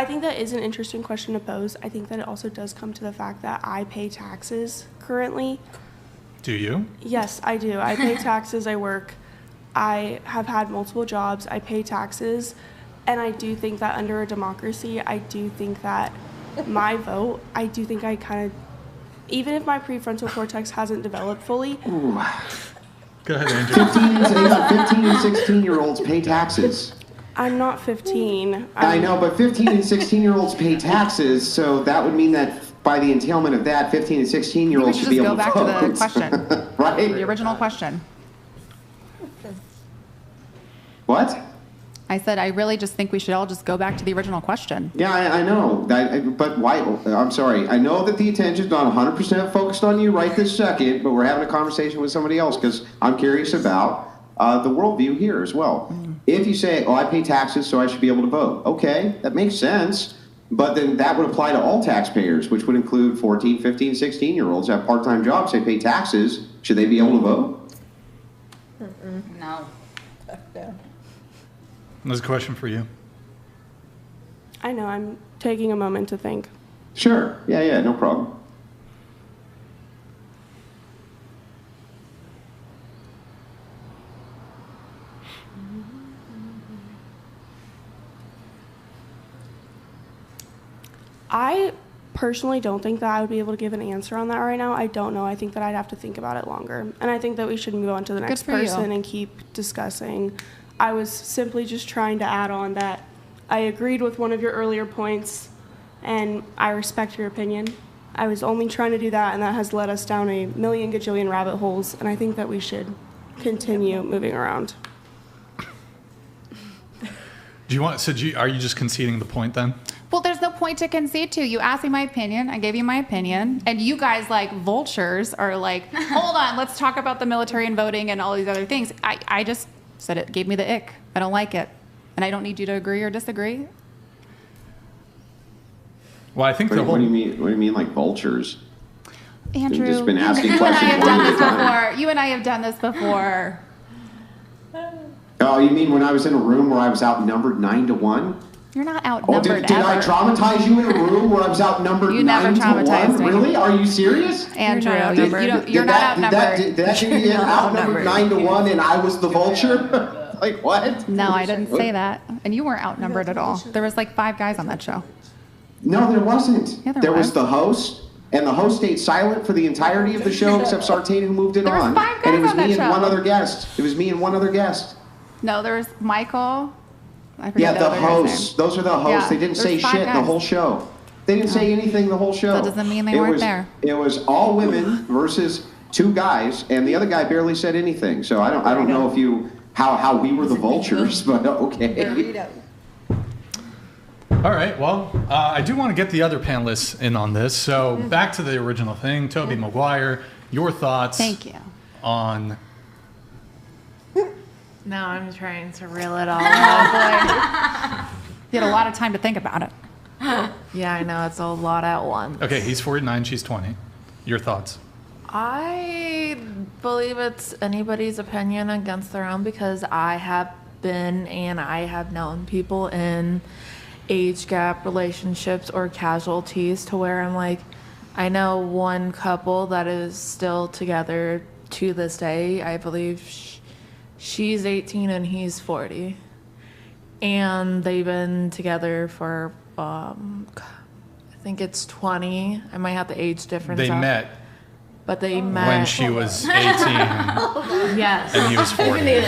I think that is an interesting question to pose. I think that it also does come to the fact that I pay taxes currently. Do you? Yes, I do. I pay taxes. I work. I have had multiple jobs. I pay taxes. And I do think that under a democracy, I do think that my vote, I do think I kind of, even if my prefrontal cortex hasn't developed fully. Ooh. Go ahead, Andrew. 15 and 16-year-olds pay taxes. I'm not 15. I know, but 15 and 16-year-olds pay taxes, so that would mean that by the entailment of that, 15 and 16-year-olds should be able to vote. We should just go back to the question. Right? The original question. What? I said I really just think we should all just go back to the original question. Yeah, I know. But why? I'm sorry. I know that the attention's not 100% focused on you right this second, but we're having a conversation with somebody else because I'm curious about the worldview here as well. If you say, I pay taxes, so I should be able to vote. Okay, that makes sense. But then that would apply to all taxpayers, which would include 14, 15, 16-year-olds have part-time jobs. They pay taxes. Should they be able to vote? No. There's a question for you. I know. I'm taking a moment to think. Sure. Yeah, no problem. I personally don't think that I would be able to give an answer on that right now. I don't know. I think that I'd have to think about it longer. And I think that we should move on to the next person and keep discussing. I was simply just trying to add on that I agreed with one of your earlier points, and I respect your opinion. I was only trying to do that, and that has led us down a million gajillion rabbit holes, and I think that we should continue moving around. Are you just conceding the point then? Well, there's no point to concede to. You asked me my opinion. I gave you my opinion. And you guys, like vultures, are like, hold on, let's talk about the military and voting and all these other things. I just said it gave me the ick. I don't like it. And I don't need you to agree or disagree. Well, I think What do you mean, like vultures? Andrew, You've just been asking you and I questions have one done at a this time. before. You and I have done this before. Oh, you mean when I was in a room where I was outnumbered 9-1? You're not outnumbered did I traumatize you in a room where I was outnumbered 9-1? You never traumatized me. Really? Are you serious? Andrew, you're Did not outnumbered. Did that mean you outnumbered 9-1 and I was the vulture? Like what? No, I didn't say that. And you weren't outnumbered at all. There was like 5 guys on that show. No, there wasn't. Yeah, there was the host, and the host stayed silent for the entirety of the show except Sartain, who moved it There was on. 5 guys and it was on that me and show. one other guest. It was me and one other guest. No, there was Michael. I Yeah, forget the other guy's hosts. name. Those are the hosts. Yeah, They didn't there's say 5 shit the guys. whole show. They didn't say anything the whole show. That doesn't mean they It weren't was- there. It was all women versus 2 guys, and the other guy barely said anything. So I don't know if you how we were the vultures, but okay. All right, well, I do want to get the other panelists in on this. So back to the original thing. Toby Maguire, your thoughts Thank you. on... Now I'm trying to reel it all out. You had a lot of time to think about it. Yeah, I know. It's a lot at once. Okay, he's 49, she's 20. Your thoughts? I believe it's anybody's opinion against their own because I have been and I have known people in age gap relationships or casualties to where I'm like, I know one couple that is still together to this day. I believe she's 18 and he's 40. And they've been together for, I think it's 20. I might have the age difference. They met But they met when she was 18 Yes. and he was 40. Okay.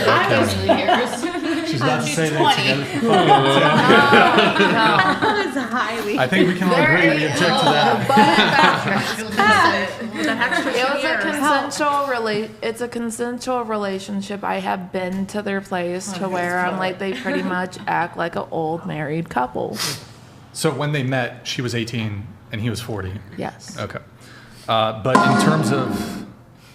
She's about to say they're together for 5 minutes. That was highly. I think we can all agree we object to that. It's a consensual relationship. I have been to their place to where I'm like they pretty much act like an old married couple. So when they met, she was 18 and he was 40. Yes. Okay. But in terms of...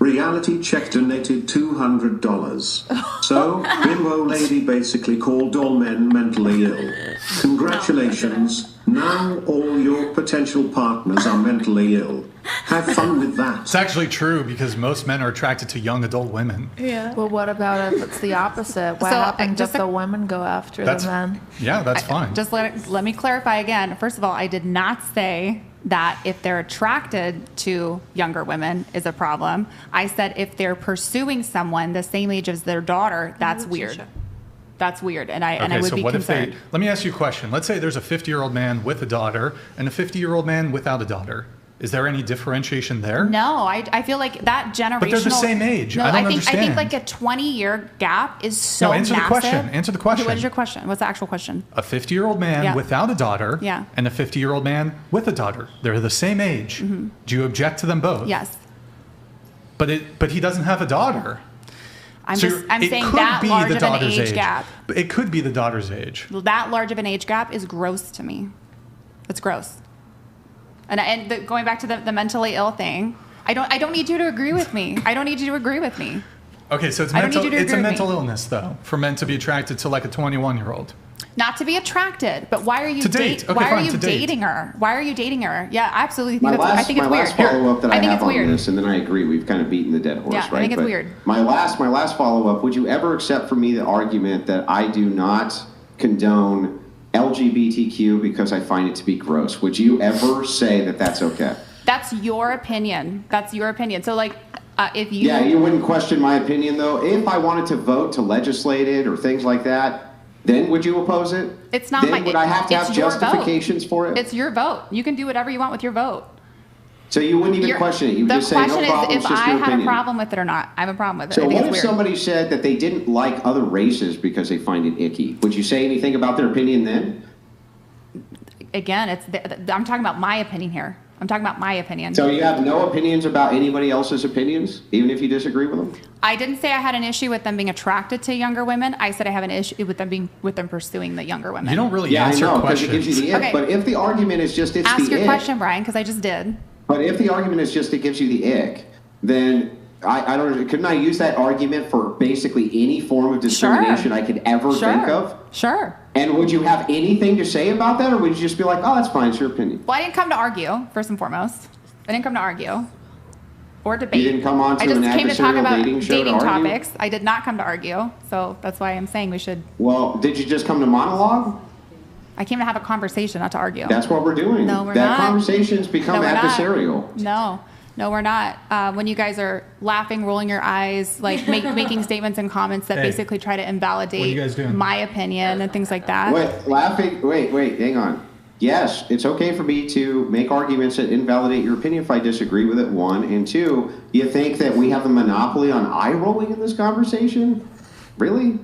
Reality check donated $200. So, bimbo lady basically called all men mentally ill. Congratulations, now all your potential partners are mentally ill. Have fun with that. It's actually true because most men are attracted to young adult women. Yeah. Well, what about if it's the opposite? What happens if the women go after the men? Yeah, that's fine. Just let me clarify again. First of all, I did not say that if they're attracted to younger women is a problem. I said if they're pursuing someone the same age as their daughter, that's weird. That's weird, and I would be concerned. Let me ask you a question. Let's say there's a 50-year-old man with a daughter and a 50-year-old man without a daughter. Is there any differentiation there? No, I feel like that generational. But they're the same age. No, I don't understand. I think like a 20-year gap is so answer massive. the question. Answer the question. What is your question? What's the actual question? A 50-year-old man without a daughter and a 50-year-old man with a daughter. They're the same age. Mm-hmm. Do you object to them both? Yes. But he doesn't have a daughter. I'm saying that large of an age gap. It could be the daughter's age. That large of an age gap is gross to me. It's gross. And going back to the mentally ill thing, I don't need you to agree with me. I don't need you to agree with me. Okay, so it's a mental illness though for men to be attracted to like a 21-year-old. Not to be attracted, but why are you dating her? Why are you dating her? Yeah, I absolutely think I think it's weird. My last follow-up that I have on this, and then I agree, we've kind of beaten the dead horse, right? I think it's weird. My last follow-up, would you ever accept from me the argument that I do not condone LGBTQ because I find it to be gross? Would you ever say that that's okay? That's your opinion. That's your opinion. So like, if you... Yeah, you wouldn't question my opinion though. If I wanted to vote to legislate it or things like that, then would you oppose it? It's not then would I have to have justifications for it? It's your vote. You can do whatever you want with your vote. So you wouldn't even question it? You would just say, no problem, the question is if I have a problem with it or not. I have a problem with it. So what if somebody said that they didn't like other races because they find it icky? Would you say anything about their opinion then? Again, I'm talking about my opinion here. I'm talking about my opinion. So you have no opinions about anybody else's opinions, even if you disagree with them? I didn't say I had an issue with them being attracted to younger women. I said I have an issue with them pursuing the younger women. You don't really answer questions. Because it gives you the ick. Okay. But if the argument is just ask your question, Brian, because I just did. But if the argument is just it gives you the ick, then I don't. Couldn't I use that argument for basically any form of discrimination I could ever think of? Sure. And would you have anything to say about that, or would you just be like, "Oh, that's fine, it's your opinion"? Well, I didn't come to argue. First and foremost, I didn't come to argue or debate. You didn't come on to an I just came to talk about dating topics. Argue? I did not come to argue, so that's why I'm saying we should. Well, did you just come to monologue? I came to have a conversation, not to argue. That's what we're doing. No, we're that not. Conversations become adversarial. No, we're not. When you guys are laughing, rolling your eyes, like making statements and comments that basically try to invalidate my opinion and things like that. Wait, hang on. Yes, it's okay for me to make arguments that invalidate your opinion if I disagree with it, one. And two, you think that we have the monopoly on eye rolling in this conversation? Really?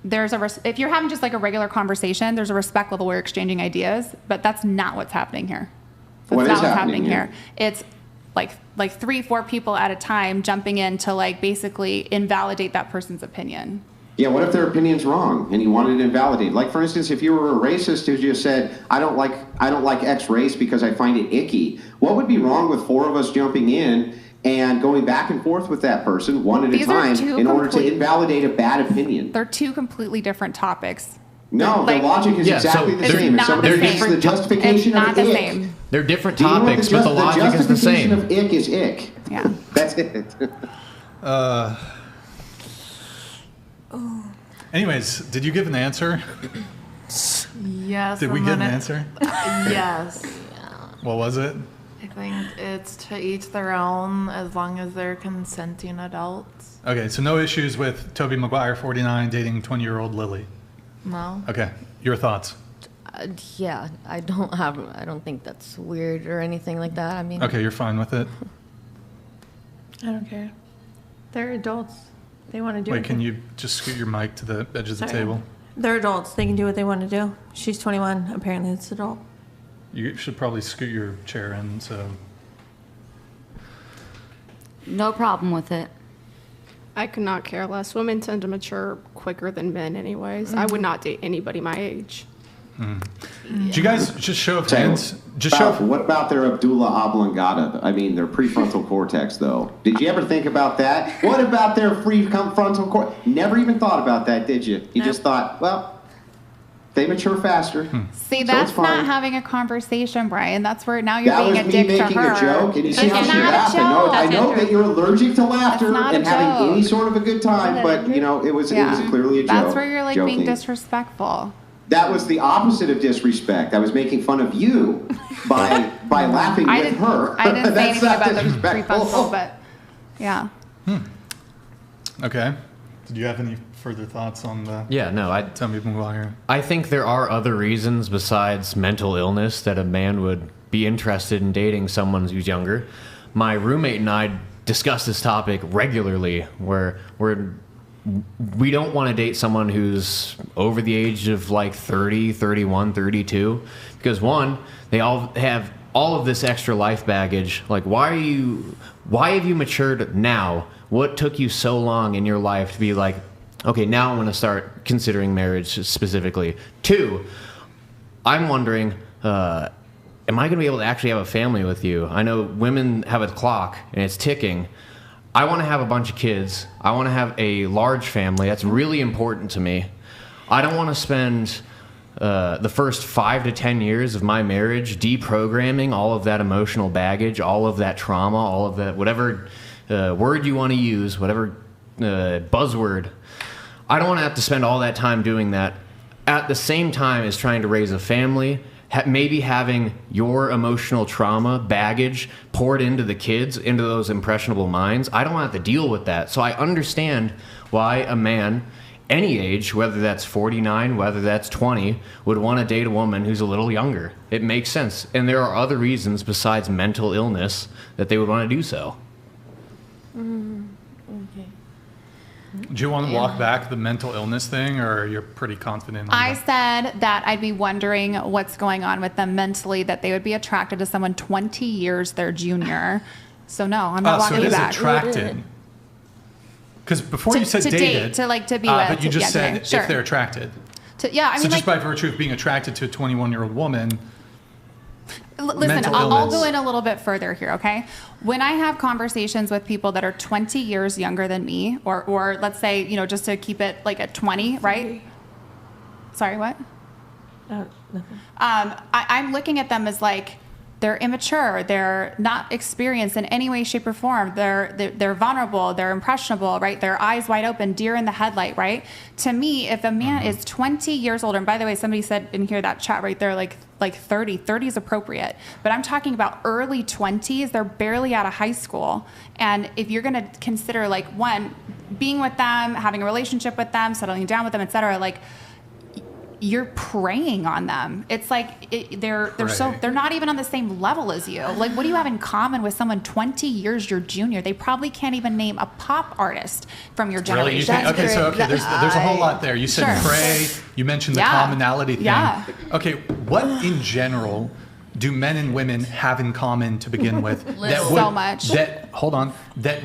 If you're having just like a regular conversation, there's a respect level where you're exchanging ideas, but that's not what's happening here. That's not what's happening here. It's like 3-4 people at a time jumping in to like basically invalidate that person's opinion. Yeah, what if their opinion's wrong and you wanted to invalidate? Like for instance, if you were a racist who just said, I don't like X race because I find it icky, what would be wrong with 4 of us jumping in and going back and forth with that person one at a time in order to invalidate a bad opinion? They're 2 completely different topics. No, the logic is exactly the same. If somebody gives the justification of ick, they're different topics, but the logic is the same. The justification of ick is ick. Yeah. That's it. Anyways, did you give an answer? Yes. Did we get an answer? Yes. What was it? I think it's to each their own as long as they're consenting adults. Okay, so no issues with Toby Maguire, 49, dating 20-year-old Lily? No. Okay, your thoughts? Yeah, I don't think that's weird or anything like that. I mean. Okay, you're fine with it? I don't care. They're adults. They want to do it. Wait, can you just scoot your mic to the edge of the table? They're adults. They can do what they want to do. She's 21. Apparently, it's adult. You should probably scoot your chair in, so. No problem with it. I could not care less. Women tend to mature quicker than men anyways. Mm-hmm. I would not date anybody my age. Mm. Yeah. Do you guys just show of hands? What about their Abdullah oblongata? I mean, their prefrontal cortex, though. Did you ever think about that? What about their prefrontal cortex? Never even thought about that, did you? You just thought, well, They mature faster. See, So that's it's fine. not having a conversation, Brian. That's where now you're That being was a me dick to making her. a joke, and you see how It's she not a laughed. I know joke. that you're allergic to laughter not a and having joke. any sort of a good time, but it was clearly a joke. That's where you're like being joking. disrespectful. That was the opposite of disrespect. I was making fun of you by laughing with her. I didn't say That's anything not about the disrespectful. prefrontal, but yeah. Okay. Did you have any further thoughts on the Tommy Maguire? I think there are other reasons besides mental illness that a man would be interested in dating someone who's younger. My roommate and I discuss this topic regularly, where we don't want to date someone who's over the age of like 30, 31, 32, because one, they all have all of this extra life baggage. Like, why have you matured now? What took you so long in your life to be like, okay, now I'm going to start considering marriage specifically? Two, I'm wondering, am I going to be able to actually have a family with you? I know women have a clock and it's ticking. I want to have a bunch of kids. I want to have a large family. That's really important to me. I don't want to spend the first 5 to 10 years of my marriage deprogramming all of that emotional baggage, all of that trauma, all of that, whatever word you want to use, whatever buzzword. I don't want to have to spend all that time doing that at the same time as trying to raise a family, maybe having your emotional trauma baggage poured into the kids, into those impressionable minds. I don't want to have to deal with that. So I understand why a man, any age, whether that's 49, whether that's 20, would want to date a woman who's a little younger. It makes sense. And there are other reasons besides mental illness that they would want to do so. Okay. Do you want to walk back the mental illness thing, or you're pretty confident on I that? said that I'd be wondering what's going on with them mentally, that they would be attracted to someone 20 years their junior. So no, I'm not walking so it is back. attracted. Because before you said to dated, date, to be with. but you just said sure. if they're attracted. I mean, so just by virtue of being attracted to a 21-year-old woman. Listen, I'll go in a little bit further here, okay? When I have conversations with people that are 20 years younger than me, or let's say, just to keep it like at 20, right? Sorry, what? Nothing. I'm looking at them as like, they're immature, they're not experienced in any way, shape, or form. They're vulnerable, they're impressionable, right? Their eyes wide open, deer in the headlight, right? To me, if a man is 20 years older, and by the way, somebody said in here that chat right there, like 30. 30 is appropriate. But I'm talking about early 20s. They're barely out of high school. And if you're going to consider like one, being with them, having a relationship with them, settling down with them, et cetera, like you're preying on them. It's like they're not even on the same level as you. Like, what do you have in common with someone 20 years your junior? They probably can't even name a pop artist from your generation. Really? There's a whole lot there. You said prey. You mentioned the commonality thing. Yeah. Okay, what in general do men and women have in common to begin with? That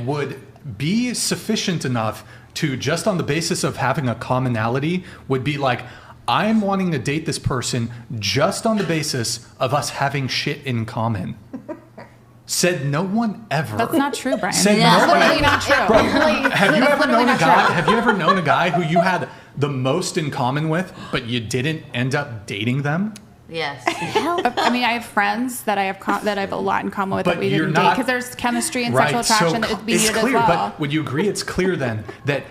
would be sufficient enough to, just on the basis of having a commonality, would be like, I'm wanting to date this person just on the basis of us having shit in common. Said no one ever. That's not true, Brian. Said That's no one literally ever. not true. Bro, have you ever known a guy who you had the most in common with, but you didn't end up dating them? Yes. I mean, I have friends that I have a lot in common with But that we you're didn't date, not- because there's chemistry and Right, sexual attraction so that would be it's needed clear, as well. but would you agree it's clear then that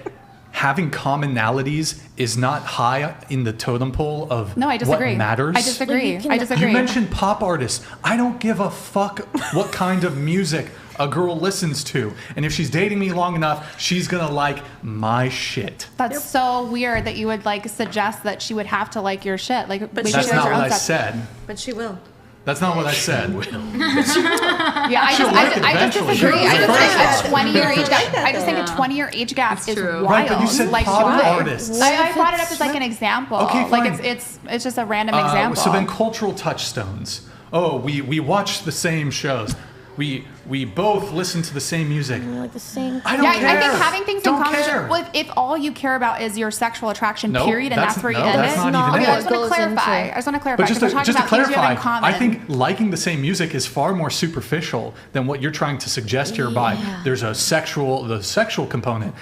having commonalities is not high in the totem pole of No, I disagree. what matters? I disagree. You mentioned pop artists. I don't give a fuck what kind of music a girl listens to. And if she's dating me long enough, she's going to like my shit. That's so weird that you would like suggest that she would have to like your shit. Like, But maybe That's she likes not her what own I stuff. said. But she will. That's not what I said. Yeah, I She'll like it just eventually. disagree. I just think She'll a 20-year age gap. that, I just think a though. 20-year age gap is wild. Right, but you said like, pop why? artists. I brought it up as like an example. Okay, like fine. it's just a random example. So then cultural touchstones. Oh, we watch the same shows. We both listen to the same music. Like the same. I don't Yeah, care. I think having things Don't in common. care. Well, if all you care about is your sexual attraction, No, period, and that's where you no, end that's it. not even Okay, it. I just want to clarify. I just want to clarify. But just because we're to talking about things you have clarify, in common. I think liking the same music is far more superficial than what you're trying to suggest here by there's the sexual component.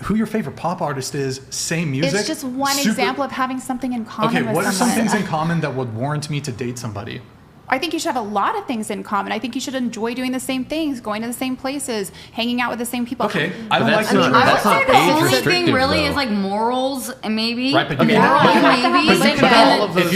who your favorite pop artist is, same music. It's just one example of having something in common. Okay, with what are some someone. things in common that would warrant me to date somebody? I think you should have a lot of things in common. I think you should enjoy doing the same things, going to the same places, hanging out with the same people. Okay, I don't like. I would say the only thing really though. is like morals and maybe. Right, but maybe. all of those.